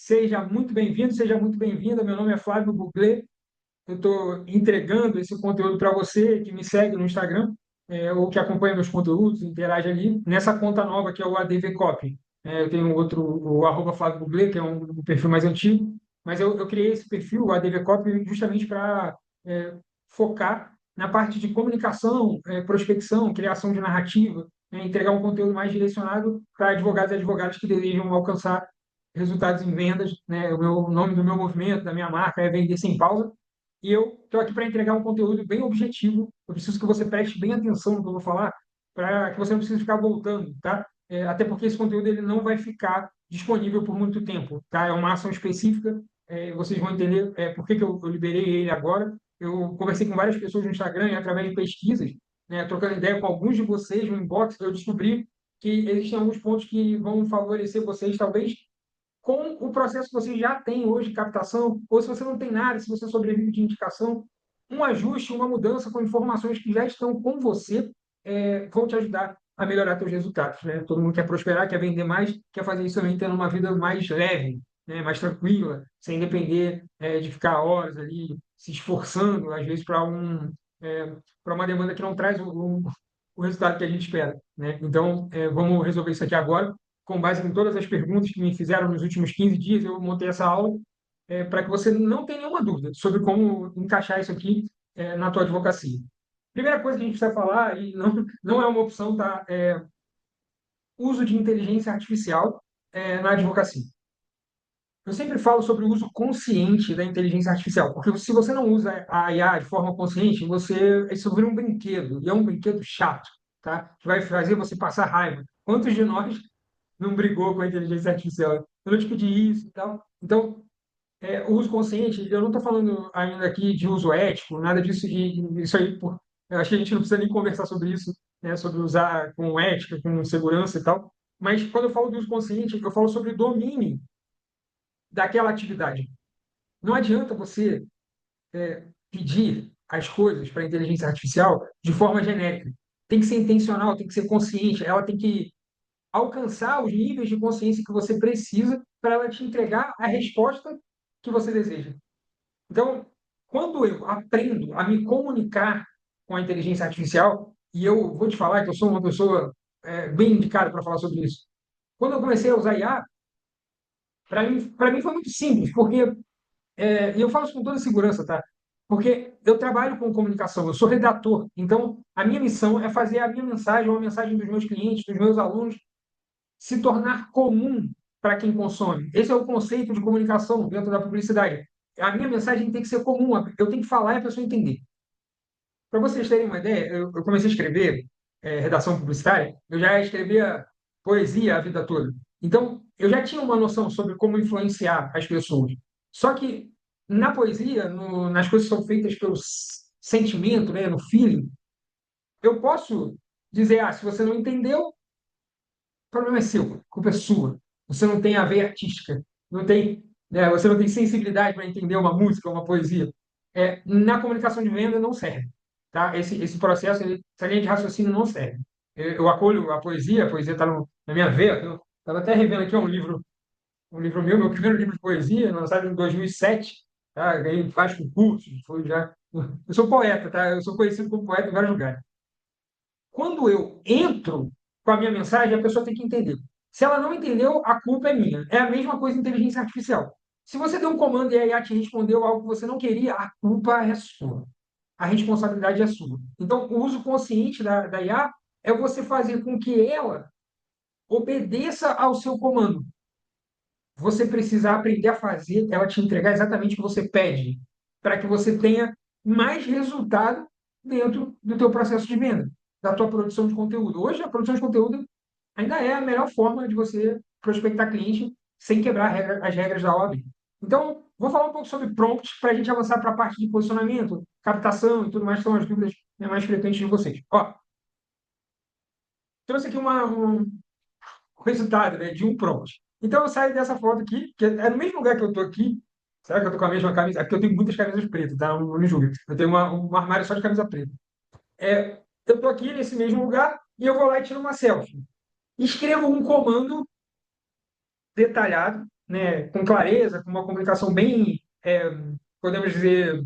Seja muito bem-vindo, seja muito bem-vinda. Meu nome é Flávio Buglé. Eu estou entregando esse conteúdo para você que me segue no Instagram, ou que acompanha meus conteúdos, interage ali, nessa conta nova que é o ADV Copy. Eu tenho outro, o arroba Flávio Buglé, que é um perfil mais antigo, mas eu criei esse perfil, o ADV Copy, justamente para focar na parte de comunicação, prospecção, criação de narrativa, entregar um conteúdo mais direcionado para advogados e advogadas que desejam alcançar resultados em vendas. Né? O nome do meu movimento, da minha marca é Vender Sem Pausa. E eu estou aqui para entregar um conteúdo bem objetivo. Eu preciso que você preste bem atenção no que eu vou falar, para que você não precise ficar voltando, tá? Até porque esse conteúdo ele não vai ficar disponível por muito tempo, tá? É uma ação específica. Vocês vão entender por que eu liberei ele agora. Eu conversei com várias pessoas no Instagram e através de pesquisas, né, trocando ideia com alguns de vocês no inbox, eu descobri que existem alguns pontos que vão favorecer vocês, talvez com o processo que você já tem hoje de captação, ou se você não tem nada, se você sobrevive de indicação, um ajuste, uma mudança com informações que já estão com você, vão te ajudar a melhorar seus resultados. Né? Todo mundo quer prosperar, quer vender mais, quer fazer isso também tendo uma vida mais leve, né? Mais tranquila, sem depender de ficar horas ali se esforçando, às vezes, para uma demanda que não traz o resultado que a gente espera. Né? Então, vamos resolver isso aqui agora com base em todas as perguntas que me fizeram nos últimos 15 dias, eu montei essa aula para que você não tenha nenhuma dúvida sobre como encaixar isso aqui na tua advocacia. Primeira coisa que a gente precisa falar, e não é uma opção, tá? Uso de inteligência artificial na advocacia. Eu sempre falo sobre o uso consciente da inteligência artificial, porque se você não usa a IA de forma consciente, isso vira um brinquedo, e é um brinquedo chato, tá? Que vai fazer você passar raiva. Quantos de nós não brigou com a inteligência artificial? Eu não te pedi isso e tal. Então, o uso consciente, eu não estou falando ainda aqui de uso ético, nada disso, isso aí, eu acho que a gente não precisa nem conversar sobre isso, né, sobre usar com ética, com segurança e tal. Mas quando eu falo de uso consciente, eu falo sobre domínio daquela atividade. Não adianta você pedir as coisas para a inteligência artificial de forma genérica. Tem que ser intencional, tem que ser consciente, ela tem que alcançar os níveis de consciência que você precisa para ela te entregar a resposta que você deseja. Então, quando eu aprendo a me comunicar com a inteligência artificial, e eu vou te falar que eu sou uma pessoa bem indicada para falar sobre isso. Quando eu comecei a usar IA, para mim foi muito simples, porque e eu falo isso com toda segurança, tá? Porque eu trabalho com comunicação, eu sou redator. Então, a minha missão é fazer a minha mensagem, ou a mensagem dos meus clientes, dos meus alunos, se tornar comum para quem consome. Esse é o conceito de comunicação dentro da publicidade. A minha mensagem tem que ser comum, eu tenho que falar e a pessoa entender. Para vocês terem uma ideia, eu comecei a escrever redação publicitária, eu já escrevia poesia a vida toda. Então, eu já tinha uma noção sobre como influenciar as pessoas. Só que na poesia, nas coisas que são feitas pelo sentimento, né, no feeling, eu posso dizer, se você não entendeu, o problema é seu, a culpa é sua. Você não tem a veia artística, você não tem sensibilidade para entender uma música, uma poesia. Na comunicação de venda não serve, tá? Esse processo, essa linha de raciocínio não serve. Eu acolho a poesia está na minha veia. Eu estava até revendo aqui um livro meu primeiro livro de poesia, lançado em 2007. Tá? Ganhei vários concursos, foi já. Eu sou poeta, tá? Eu sou conhecido como poeta em vários lugares. Quando eu entro com a minha mensagem, a pessoa tem que entender. Se ela não entendeu, a culpa é minha. É a mesma coisa em inteligência artificial. Se você deu um comando e a IA te respondeu algo que você não queria, a culpa é sua. A responsabilidade é sua. Então, o uso consciente da IA é você fazer com que ela obedeça ao seu comando. Você precisa aprender a fazer, ela te entregar exatamente o que você pede, para que você tenha mais resultado dentro do teu processo de venda, da tua produção de conteúdo. Hoje, a produção de conteúdo ainda é a melhor forma de você prospectar cliente sem quebrar as regras da OAB. Então, vou falar um pouco sobre prompts para a gente avançar para a parte de posicionamento, captação e tudo mais, que são as dúvidas, né, mais frequentes de vocês. Ó, trouxe aqui um resultado, né, de um prompt. Então, eu saio dessa foto aqui, que é no mesmo lugar que eu estou aqui. Será que eu estou com a mesma camisa? É porque eu tenho muitas camisas pretas, tá? Não me julgue. Eu tenho um armário só de camisa preta. Eu estou aqui nesse mesmo lugar e eu vou lá e tiro uma selfie. Escrevo um comando detalhado né, com clareza, com uma comunicação bem, podemos dizer,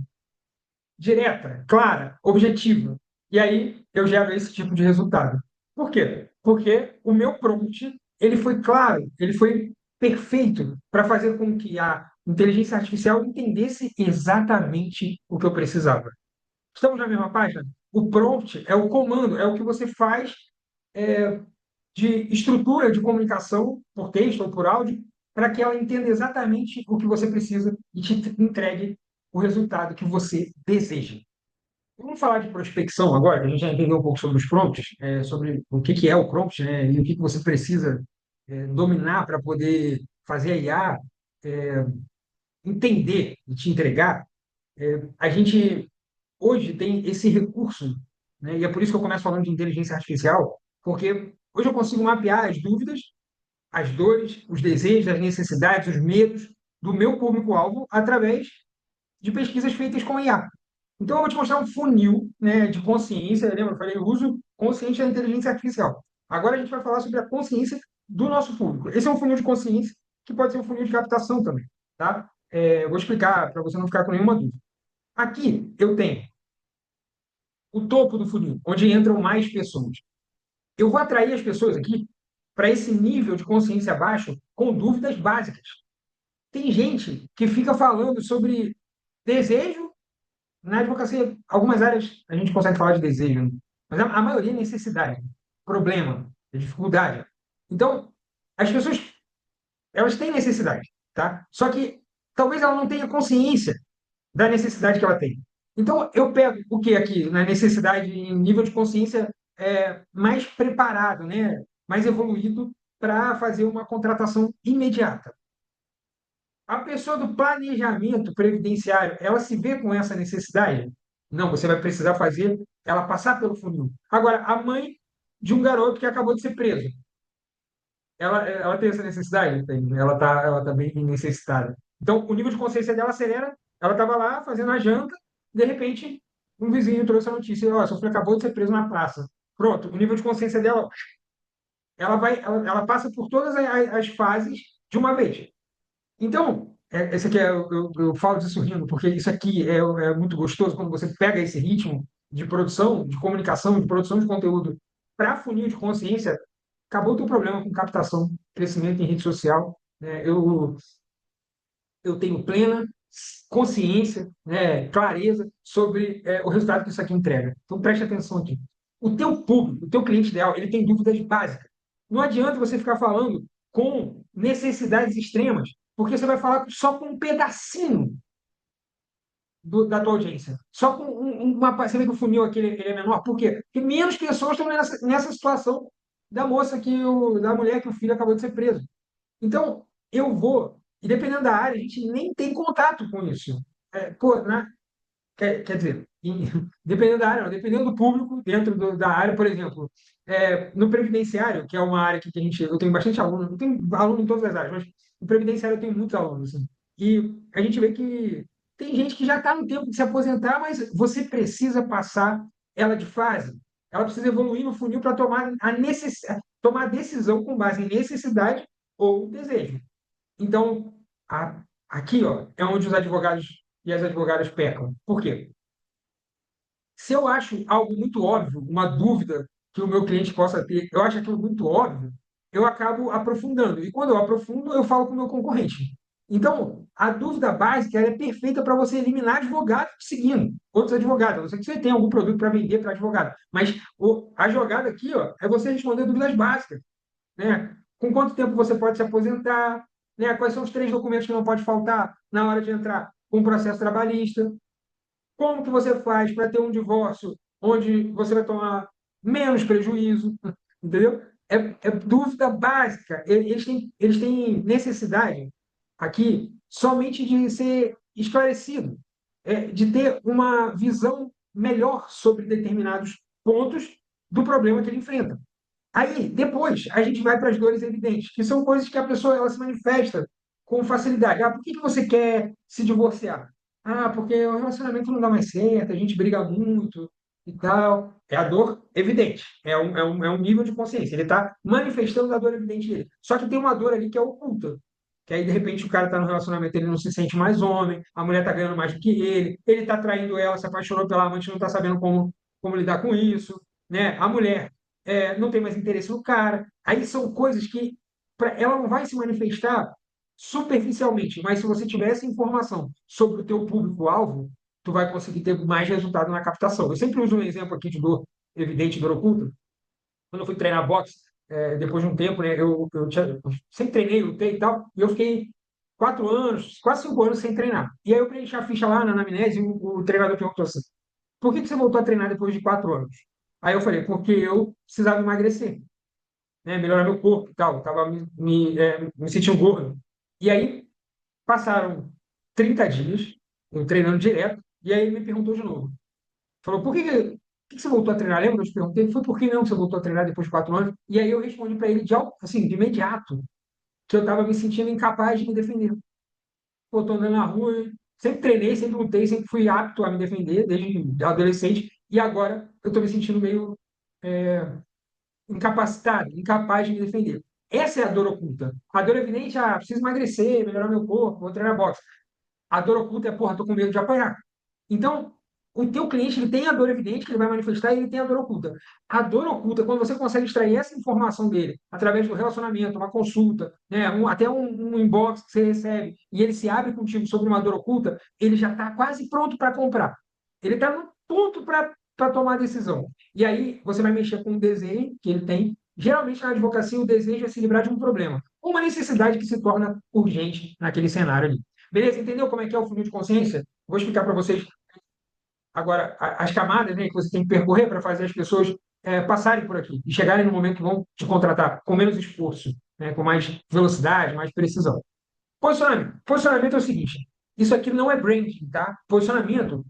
direta, clara, objetiva. E aí eu gero esse tipo de resultado. Por quê? Porque o meu prompt, ele foi claro, ele foi perfeito para fazer com que a inteligência artificial entendesse exatamente o que eu precisava. Estamos na mesma página? O prompt é o comando, é o que você faz de estrutura de comunicação por texto ou por áudio para que ela entenda exatamente o que você precisa e te entregue o resultado que você deseja. Vamos falar de prospecção agora, que a gente já entendeu um pouco sobre os prompts, sobre o que é o prompt, né, e o que você precisa dominar para poder fazer a IA entender e te entregar. A gente hoje tem esse recurso, né, e é por isso que eu começo falando de inteligência artificial, porque hoje eu consigo mapear as dúvidas, as dores, os desejos, as necessidades, os medos do meu público-alvo através de pesquisas feitas com IA. Então, eu vou te mostrar um funil, né, de consciência. Lembra? Eu falei, eu uso consciente da inteligência artificial. Agora a gente vai falar sobre a consciência do nosso público. Esse é um funil de consciência que pode ser um funil de captação também. Tá? Eu vou explicar para você não ficar com nenhuma dúvida. Aqui eu tenho o topo do funil, onde entram mais pessoas. Eu vou atrair as pessoas aqui para esse nível de consciência baixo com dúvidas básicas. Tem gente que fica falando sobre desejo. Na advocacia, algumas áreas a gente consegue falar de desejo, né? Mas a maioria é necessidade, problema, é dificuldade. Então, as pessoas, elas têm necessidade, tá? Só que talvez ela não tenha consciência da necessidade que ela tem. Então, eu pego o que aqui, na necessidade, em nível de consciência mais preparado, né? Mais evoluído para fazer uma contratação imediata. A pessoa do planejamento previdenciário, ela se vê com essa necessidade? Não, você vai precisar fazer ela passar pelo funil. Agora, a mãe de um garoto que acabou de ser preso, ela tem essa necessidade? Tem. Ela tá bem necessitada. Então, o nível de consciência dela acelera. Ela estava lá fazendo a janta, de repente, um vizinho trouxe a notícia: ó, seu filho acabou de ser preso na praça. Pronto, o nível de consciência dela, ela passa por todas as fases de uma vez. Então, esse aqui eu falo disso rindo, porque isso aqui é muito gostoso quando você pega esse ritmo de produção, de comunicação, de produção de conteúdo para funil de consciência, acabou o teu problema com captação, crescimento em rede social. Né? Eu tenho plena consciência, né, clareza sobre o resultado que isso aqui entrega. Então, preste atenção aqui. O teu público, o teu cliente ideal, ele tem dúvidas básicas. Não adianta você ficar falando com necessidades extremas, porque você vai falar só com um pedacinho da tua audiência. Só com uma. Você vê que o funil aqui ele é menor. Por quê? Porque menos pessoas estão nessa situação da moça da mulher que o filho acabou de ser preso. Então, eu vou, e dependendo da área, a gente nem tem contato com isso. Pô, né? Quer dizer, dependendo da área, não, dependendo do público dentro da área, por exemplo, no previdenciário, que é uma área que eu tenho bastante aluno, eu tenho aluno em todas as áreas, mas no previdenciário eu tenho muitos alunos, assim, e a gente vê que tem gente que já está no tempo de se aposentar, mas você precisa passar ela de fase. Ela precisa evoluir no funil para tomar a decisão com base em necessidade ou desejo. Então, aqui, ó, é onde os advogados e as advogadas pecam. Por quê? Se eu acho algo muito óbvio, uma dúvida que o meu cliente possa ter, eu acho aquilo muito óbvio, eu acabo aprofundando. E quando eu aprofundo, eu falo com o meu concorrente. Então, a dúvida básica ela é perfeita para você eliminar advogados seguindo, outros advogados. A não ser que você tenha algum produto para vender para advogado. Mas a jogada aqui, ó, é você responder dúvidas básicas, né? Com quanto tempo você pode se aposentar, né? Quais são os 3 documentos que não pode faltar na hora de entrar com o processo trabalhista? Como que você faz para ter um divórcio onde você vai tomar menos prejuízo? Entendeu? É dúvida básica. Eles têm necessidade aqui somente de ser esclarecido, de ter uma visão melhor sobre determinados pontos do problema que ele enfrenta. Aí, depois, a gente vai para as dores evidentes, que são coisas que a pessoa ela se manifesta com facilidade. Ah, por que você quer se divorciar? Ah, porque o relacionamento não dá mais certo, a gente briga muito e tal. É a dor evidente, é um nível de consciência. Ele está manifestando a dor evidente dele. Só que tem uma dor ali que é oculta, que aí de repente o cara está no relacionamento, ele não se sente mais homem, a mulher está ganhando mais do que ele está traindo ela, se apaixonou pela amante, não está sabendo como lidar com isso, né? A mulher não tem mais interesse no cara. Aí são coisas que ela não vai se manifestar superficialmente, mas se você tiver essa informação sobre o teu público-alvo, tu vai conseguir ter mais resultado na captação. Eu sempre uso um exemplo aqui de dor evidente, dor oculta. Quando eu fui treinar boxe, depois de um tempo, né, eu sempre treinei, lutei e tal, e eu fiquei 4 anos, quase 5 anos sem treinar. E aí eu preenchi a ficha lá na anamnese e o treinador perguntou assim, por que você voltou a treinar depois de 4 anos? Aí eu falei, porque eu precisava emagrecer, né, melhorar meu corpo e tal, eu estava me sentindo gordo. E aí passaram 30 dias, eu treinando direto, e aí ele me perguntou de novo. Falou, por que você voltou a treinar? Lembra que eu te perguntei? Foi por que não que você voltou a treinar depois de 4 anos? E aí eu respondi para ele, assim, de imediato, que eu estava me sentindo incapaz de me defender. Pô, tô andando na rua, sempre treinei, sempre lutei, sempre fui apto a me defender, desde adolescente, e agora eu estou me sentindo meio incapacitado, incapaz de me defender. Essa é a dor oculta. A dor evidente, preciso emagrecer, melhorar meu corpo, vou treinar boxe. A dor oculta é, porra, tô com medo de apanhar. Então, o teu cliente ele tem a dor evidente que ele vai manifestar e ele tem a dor oculta. A dor oculta, quando você consegue extrair essa informação dele através do relacionamento, uma consulta, né, até um inbox que você recebe e ele se abre contigo sobre uma dor oculta, ele já está quase pronto para comprar. Ele está no ponto para tomar a decisão. E aí você vai mexer com o desejo que ele tem. Geralmente na advocacia o desejo é se livrar de um problema, uma necessidade que se torna urgente naquele cenário ali. Beleza? Entendeu como é que é o funil de consciência? Vou explicar para vocês agora as camadas, né, que você tem que percorrer para fazer as pessoas passarem por aqui e chegarem no momento que vão te contratar com menos esforço, né, com mais velocidade, mais precisão. Posicionamento. Posicionamento é o seguinte: isso aqui não é branding, tá? Posicionamento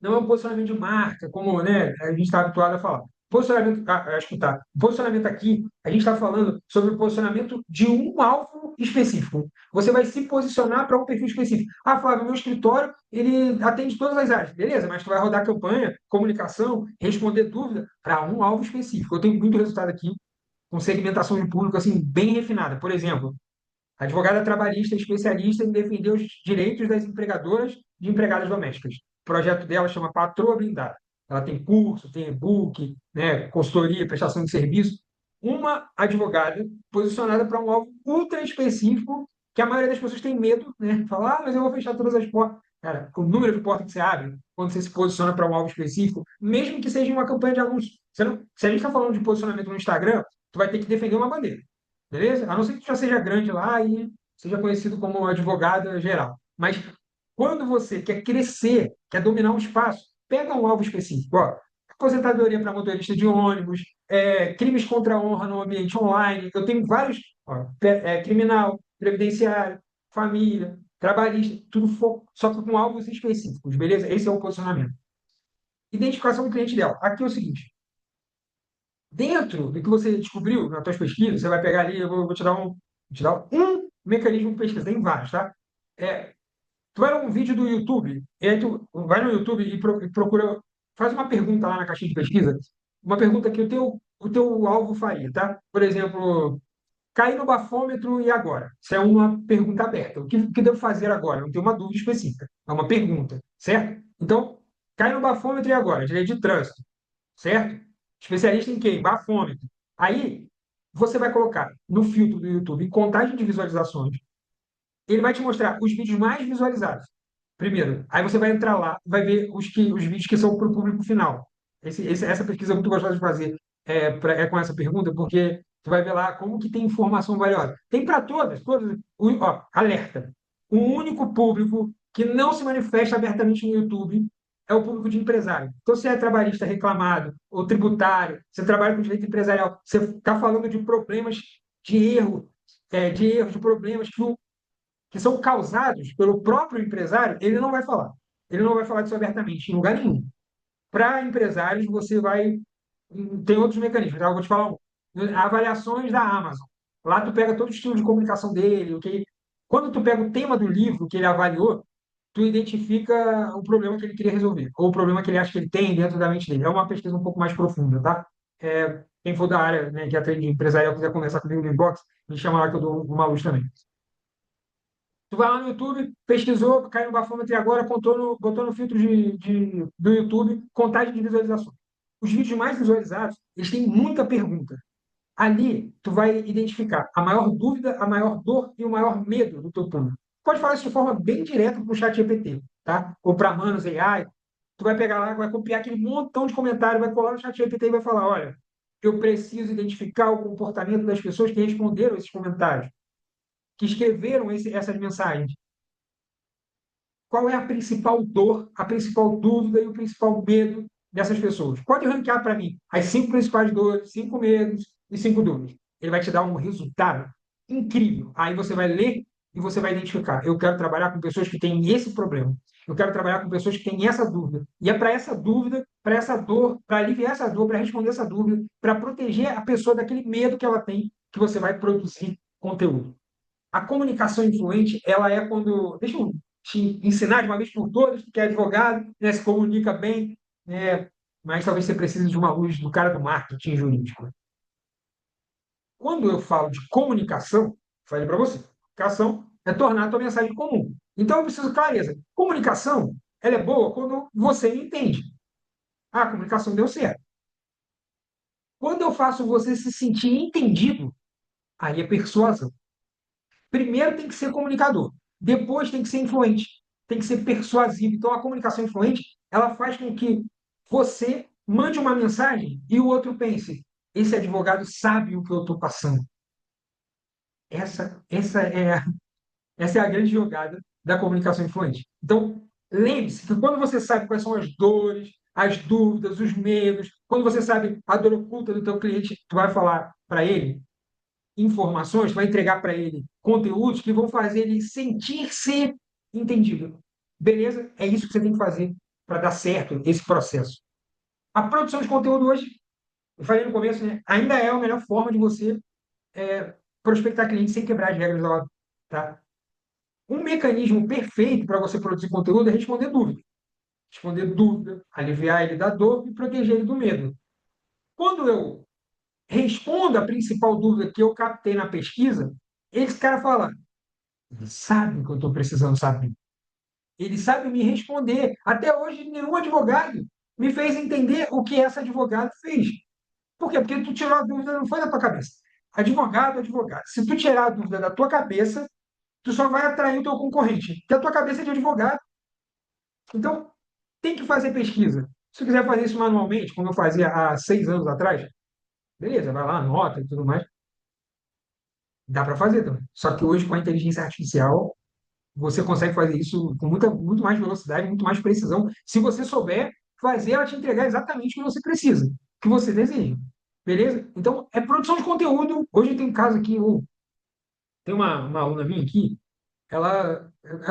não é um posicionamento de marca, como, né, a gente está habituado a falar. Posicionamento, a escutar. Posicionamento aqui, a gente está falando sobre o posicionamento de um alvo específico. Você vai se posicionar para um perfil específico. Ah, Flávio, meu escritório, ele atende todas as áreas. Beleza, mas tu vai rodar campanha, comunicação, responder dúvida para um alvo específico. Eu tenho muito resultado aqui com segmentação de público assim bem refinada. Por exemplo, advogada trabalhista especialista em defender os direitos das empregadoras de empregadas domésticas. O projeto dela chama Patroa Blindada. Ela tem curso, tem e-book, né, consultoria, prestação de serviço. Uma advogada posicionada para um alvo ultra específico que a maioria das pessoas tem medo, né? Falar, mas eu vou fechar todas as portas. Cara, o número de portas que você abre quando você se posiciona para um alvo específico, mesmo que seja uma campanha de anúncio. Se a gente está falando de posicionamento no Instagram, tu vai ter que defender uma bandeira. Beleza? A não ser que tu já seja grande lá e seja conhecido como advogado geral. Mas quando você quer crescer, quer dominar um espaço, pega um alvo específico. Ó, aposentadoria para motorista de ônibus, crimes contra a honra no ambiente online. Eu tenho vários, ó, criminal, previdenciário, família, trabalhista, tudo só que com alvos específicos, beleza? Esse é o posicionamento. Identificação do cliente ideal. Aqui é o seguinte: dentro do que você descobriu nas suas pesquisas, você vai pegar ali, eu vou te dar um mecanismo de pesquisa, tem vários, tá? É, tu vai num vídeo do YouTube, e aí tu vai no YouTube e procura, faz uma pergunta lá na caixinha de pesquisa, uma pergunta que o teu alvo faria, tá? Por exemplo, cair no bafômetro e agora? Isso é uma pergunta aberta. O que devo fazer agora? Não tem uma dúvida específica. É uma pergunta, certo? Então, cai no bafômetro e agora? Direito de trânsito, certo? Especialista em quê? Em bafômetro. Aí, você vai colocar no filtro do YouTube em contagem de visualizações, ele vai te mostrar os vídeos mais visualizados. Primeiro, aí você vai entrar lá, vai ver os vídeos que são para o público final. Essa pesquisa é muito gostosa de fazer com essa pergunta, porque tu vai ver lá como que tem informação valiosa. Tem para todas. Ó, alerta. O único público que não se manifesta abertamente no YouTube é o público de empresário. Então, se é trabalhista reclamado, ou tributário, você trabalha com direito empresarial, você está falando de problemas de erro, de problemas que são causados pelo próprio empresário, ele não vai falar. Ele não vai falar disso abertamente, em lugar nenhum. Para empresários, você vai. Tem outros mecanismos, tá? Eu vou te falar um. Avaliações da Amazon. Lá tu pega todo o estilo de comunicação dele, ok? Quando tu pega o tema do livro que ele avaliou, tu identifica o problema que ele queria resolver, ou o problema que ele acha que ele tem dentro da mente dele. É uma pesquisa um pouco mais profunda, tá? Quem for da área, né, que atende empresarial, quiser conversar comigo no inbox, me chama lá que eu dou uma luz também. Tu vai lá no YouTube, pesquisou, caiu no bafômetro e agora botou no filtro do YouTube contagem de visualizações. Os vídeos mais visualizados, eles têm muita pergunta. Ali, tu vai identificar a maior dúvida, a maior dor e o maior medo do teu público. Pode falar isso de forma bem direta para o chat GPT, tá? Ou para Manos AI. Tu vai pegar lá, vai copiar aquele montão de comentário, vai colar no chat GPT e vai falar, olha, eu preciso identificar o comportamento das pessoas que responderam esses comentários, que escreveram essas mensagens. Qual é a principal dor, a principal dúvida e o principal medo dessas pessoas? Pode ranquear para mim as 5 principais dores, 5 medos e 5 dúvidas. Ele vai te dar um resultado incrível. Aí você vai ler e você vai identificar. Eu quero trabalhar com pessoas que têm esse problema. Eu quero trabalhar com pessoas que têm essa dúvida. E é para essa dúvida, para essa dor, para aliviar essa dor, para responder essa dúvida, para proteger a pessoa daquele medo que ela tem, que você vai produzir conteúdo. A comunicação influente, ela é quando. Deixa eu te ensinar de uma vez por todas, que é advogado, né, se comunica bem, né, mas talvez você precise de uma luz do cara do marketing jurídico. Quando eu falo de comunicação, falei para você, comunicação é tornar a tua mensagem comum. Então eu preciso de clareza. Comunicação, ela é boa quando você entende. Ah, a comunicação deu certo. Quando eu faço você se sentir entendido, aí é persuasão. Primeiro tem que ser comunicador, depois tem que ser influente, tem que ser persuasivo. Então, a comunicação influente, ela faz com que você mande uma mensagem e o outro pense: esse advogado sabe o que eu estou passando. Essa, essa, é, essa é a grande jogada da comunicação influente. Então, lembre-se que quando você sabe quais são as dores, as dúvidas, os medos, quando você sabe a dor oculta do teu cliente, tu vai falar para ele informações, vai entregar para ele conteúdos que vão fazer ele sentir-se entendido. Beleza? É isso que você tem que fazer para dar certo esse processo. A produção de conteúdo hoje, eu falei no começo, né, ainda é a melhor forma de você prospectar clientes sem quebrar as regras da ordem. Tá? Um mecanismo perfeito para você produzir conteúdo é responder dúvida. Responder dúvida, aliviar ele da dor e proteger ele do medo. Quando eu respondo a principal dúvida que eu captei na pesquisa, esse cara fala: ele sabe o que eu estou precisando saber. Ele sabe me responder. Até hoje, nenhum advogado me fez entender o que essa advogada fez. Por quê? Porque tu tirou a dúvida, não foi da tua cabeça. Advogado, advogado. Se tu tirar a dúvida da tua cabeça, tu só vai atrair o teu concorrente, porque a tua cabeça é de advogado. Então, tem que fazer pesquisa. Se tu quiser fazer isso manualmente, como eu fazia há 6 anos atrás, beleza, vai lá, anota e tudo mais. Dá para fazer também. Só que hoje, com a inteligência artificial, você consegue fazer isso com muito mais velocidade, muito mais precisão, se você souber fazer ela te entregar exatamente o que você precisa, o que você deseja. Beleza? Então, é produção de conteúdo. Hoje tem um caso aqui, tem uma aluna minha aqui, eu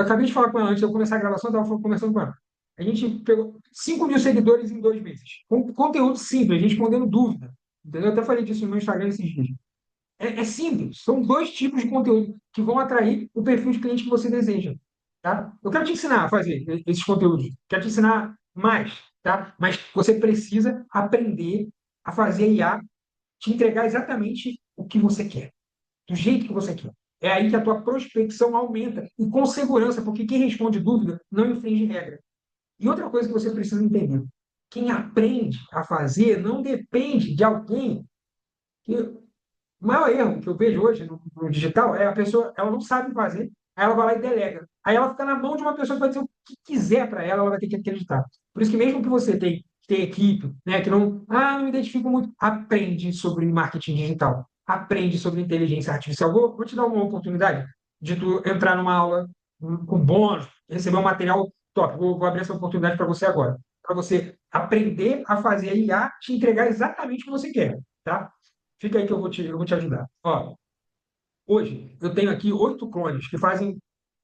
acabei de falar com ela antes de eu começar a gravação, eu estava conversando com ela. A gente pegou 5 mil seguidores em 2 meses, com conteúdo simples, respondendo dúvida. Entendeu? Eu até falei disso no meu Instagram esses dias. É simples, são 2 tipos de conteúdo que vão atrair o perfil de cliente que você deseja. Tá? Eu quero te ensinar a fazer esses conteúdos, quero te ensinar mais, tá? Mas você precisa aprender a fazer a IA te entregar exatamente o que você quer, do jeito que você quer. É aí que a tua prospecção aumenta, e com segurança, porque quem responde dúvida não infringe regra. E outra coisa que você precisa entender: quem aprende a fazer não depende de alguém que o maior erro que eu vejo hoje no digital é a pessoa, ela não sabe fazer, aí ela vai lá e delega. Aí ela fica na mão de uma pessoa que vai dizer o que quiser para ela, ela vai ter que acreditar. Por isso que mesmo que você tem equipe, né, que não me identifico muito, aprende sobre marketing digital, aprende sobre inteligência artificial. Vou te dar uma oportunidade de tu entrar numa aula com bônus, receber um material top. Vou abrir essa oportunidade para você agora, para você aprender a fazer a IA te entregar exatamente o que você quer, tá? Fica aí que eu vou te ajudar. Ó, hoje eu tenho aqui 8 clones que fazem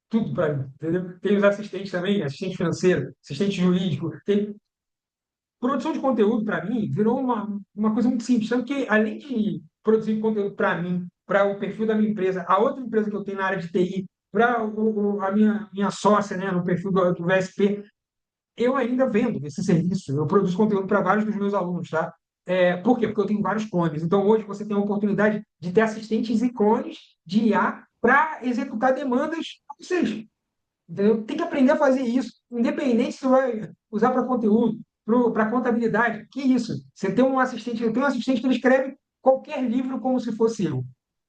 tudo para mim, entendeu? Tem os assistentes também, assistente financeiro, assistente jurídico. Tem produção de conteúdo para mim virou uma coisa muito simples, tanto que além de produzir conteúdo para mim, para o perfil da minha empresa, a outra empresa que eu tenho na área de TI, para a minha sócia, né, no perfil do VSP, eu ainda vendo esse serviço, eu produzo conteúdo para vários dos meus alunos, tá? Por quê? Porque eu tenho vários clones. Então, hoje você tem a oportunidade de ter assistentes e clones de IA para executar demandas vocês. Entendeu? Tem que aprender a fazer isso, independente se você vai usar para conteúdo, para contabilidade. Que isso? Você tem um assistente, eu tenho um assistente que ele escreve qualquer livro como se fosse eu.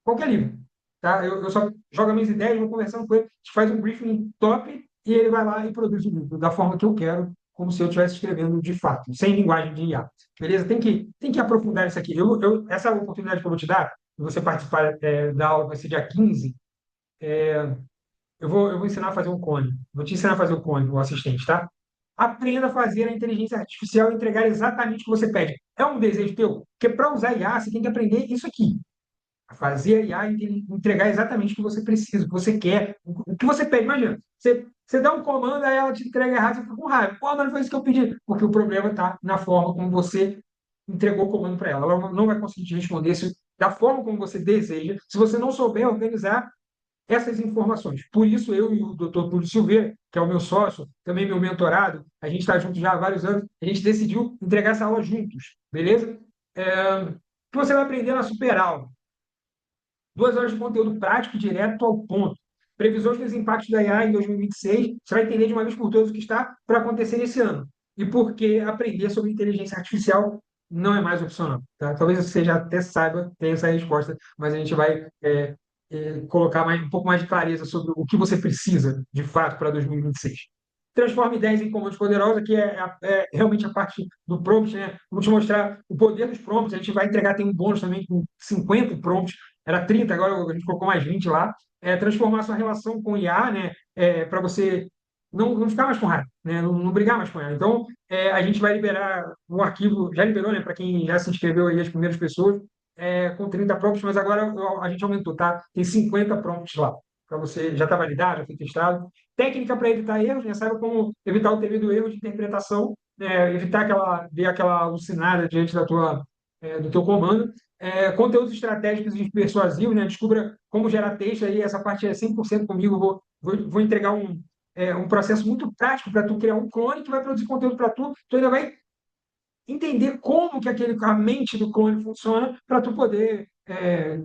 Qualquer livro. Tá? Eu só jogo as minhas ideias, vou conversando com ele, a gente faz um briefing top e ele vai lá e produz o livro da forma que eu quero, como se eu estivesse escrevendo de fato, sem linguagem de IA. Beleza? Tem que aprofundar isso aqui. Essa oportunidade que eu vou te dar, de você participar da aula, vai ser dia 15. Eu vou ensinar a fazer um clone. Vou te ensinar a fazer o clone, o assistente, tá? Aprenda a fazer a inteligência artificial e entregar exatamente o que você pede. É um desejo teu? Porque para usar IA, você tem que aprender isso aqui. A fazer a IA e entregar exatamente o que você precisa, o que você quer, o que você pede. Imagina, você dá um comando, aí ela te entrega errado, você fica com raiva. Pô, mas não foi isso que eu pedi. Porque o problema está na forma como você entregou o comando para ela. Ela não vai conseguir te responder isso da forma como você deseja, se você não souber organizar essas informações. Por isso, eu e o Dr. Túlio Silveira, que é o meu sócio, também meu mentorado, a gente está junto já há vários anos, a gente decidiu entregar essa aula juntos, beleza? Que você vai aprender na super aula. 2 horas de conteúdo prático, direto ao ponto. Previsões dos impactos da IA em 2026. Você vai entender de uma vez por todas o que está para acontecer nesse ano. E por que aprender sobre inteligência artificial não é mais opcional. Tá? Talvez você já até saiba, tenha essa resposta, mas a gente vai colocar um pouco mais de clareza sobre o que você precisa, de fato, para 2026. Transforme ideias em comandos poderosos, que é realmente a parte do prompt, né? Vou te mostrar o poder dos prompts. A gente vai entregar, tem um bônus também com 50 prompts, era 30, agora a gente colocou mais 20 lá. Transformar sua relação com o IA, né? Para você não ficar mais com raiva, né? Não brigar mais com ela. Então, a gente vai liberar um arquivo, já liberou, né? Para quem já se inscreveu aí, as primeiras pessoas, com 30 prompts, mas agora a gente aumentou, tá? Tem 50 prompts lá. Para você, já está validado, já foi testado. Técnica para evitar erros, né? Saiba como evitar o temido erro de interpretação, evitar ver aquela alucinada diante do teu comando. Conteúdos estratégicos e persuasivos, né? Descubra como gerar texto aí, essa parte é 100% comigo. Vou entregar um processo muito prático para tu criar um clone que vai produzir conteúdo para tu. Tu ainda vai entender como que a mente do clone funciona para tu poder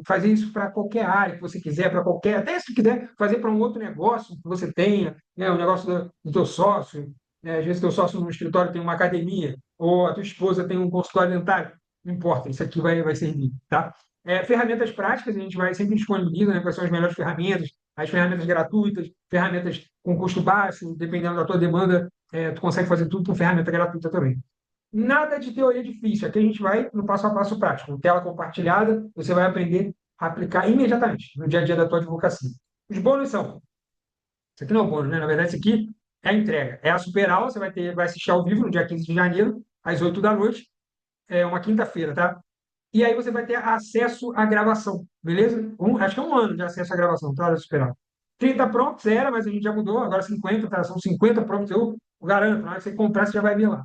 fazer isso para qualquer área que você quiser, para qualquer, até se tu quiser fazer para um outro negócio que você tenha, né, o negócio do teu sócio, às vezes teu sócio no escritório tem uma academia, ou a tua esposa tem um consultório dentário, não importa, isso aqui vai servir, tá? Ferramentas práticas, a gente vai sempre disponibilizar, né, quais são as melhores ferramentas, as ferramentas gratuitas, ferramentas com custo baixo, dependendo da tua demanda, tu consegue fazer tudo com ferramenta gratuita também. Nada de teoria difícil. Aqui a gente vai no passo a passo prático. Tela compartilhada, você vai aprender a aplicar imediatamente no dia a dia da tua advocacia. Os bônus são. Isso aqui não é o bônus, né? Na verdade, isso aqui é a entrega. É a super aula, você vai assistir ao vivo no dia 15 de janeiro, às 8 da noite. É uma quinta-feira, tá? E aí você vai ter acesso à gravação, beleza? Acho que é um ano de acesso à gravação, tá? Da super aula. 30 prompts era, mas a gente já mudou, agora 50, tá? São 50 prompts, eu garanto. Na hora que você comprar, você já vai ver lá.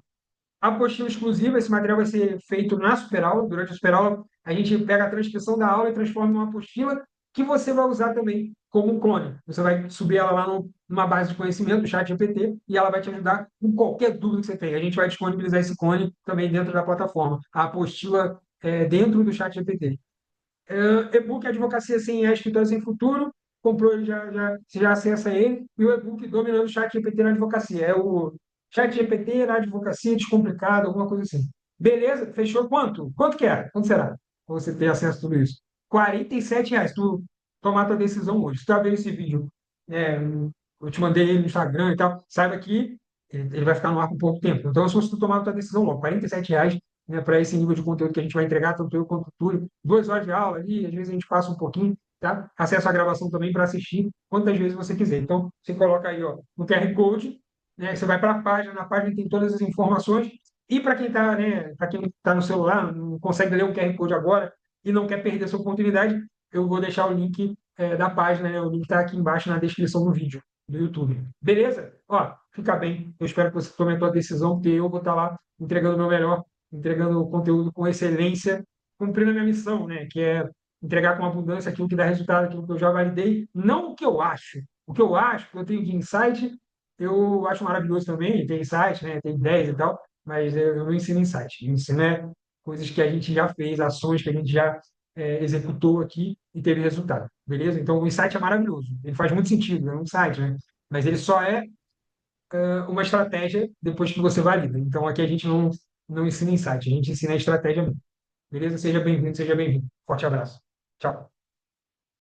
Apostila exclusiva, esse material vai ser feito na superaula. Durante a superaula, a gente pega a transcrição da aula e transforma em uma apostila que você vai usar também como um clone. Você vai subir ela lá numa base de conhecimento, do chat GPT, e ela vai te ajudar com qualquer dúvida que você tenha. A gente vai disponibilizar esse clone também dentro da plataforma. A apostila dentro do chat GPT. E-book Advocacia Sem Escritório Sem Futuro. Comprou ele, você já acessa ele. E o e-book Dominando o Chat GPT na Advocacia. É o Chat GPT na Advocacia Descomplicado, alguma coisa assim. Beleza? Fechou quanto? Quanto que é? Quanto será? Pra você ter acesso a tudo isso. R$ 47. Tu tomar tua decisão hoje. Se tu tá vendo esse vídeo, é, eu te mandei ele no Instagram e tal, saiba que ele vai ficar no ar por pouco tempo. Então, se você tomar a tua decisão logo, R$ 47, né, para esse nível de conteúdo que a gente vai entregar, tanto eu quanto o Túlio, 2 horas de aula ali, às vezes a gente passa um pouquinho, tá? Acesso à gravação também para assistir quantas vezes você quiser. Então, você coloca aí, ó, no QR Code, né, você vai para a página, na página tem todas as informações, e para quem está, né, para quem tá no celular, não consegue ler o QR Code agora e não quer perder essa oportunidade, eu vou deixar o link da página, né, o link está aqui embaixo na descrição do vídeo do YouTube. Beleza? Ó, fica bem. Eu espero que você tome a tua decisão, porque eu vou estar lá entregando o meu melhor, entregando o conteúdo com excelência, cumprindo a minha missão, né? Que é entregar com abundância aquilo que dá resultado, aquilo que eu já validei, não o que eu acho. O que eu acho, que eu tenho de insight, eu acho maravilhoso também, tem insight, né? Tem ideias e tal, mas eu não ensino insight. Eu ensino coisas que a gente já fez, ações que a gente já executou aqui e teve resultado, beleza? Então, o insight é maravilhoso. Ele faz muito sentido, é um insight, né? Mas ele só é uma estratégia depois que você valida. Então, aqui a gente não ensina insight, a gente ensina a estratégia mesmo. Beleza? Seja bem-vindo, seja bem-vindo. Forte abraço. Tchau.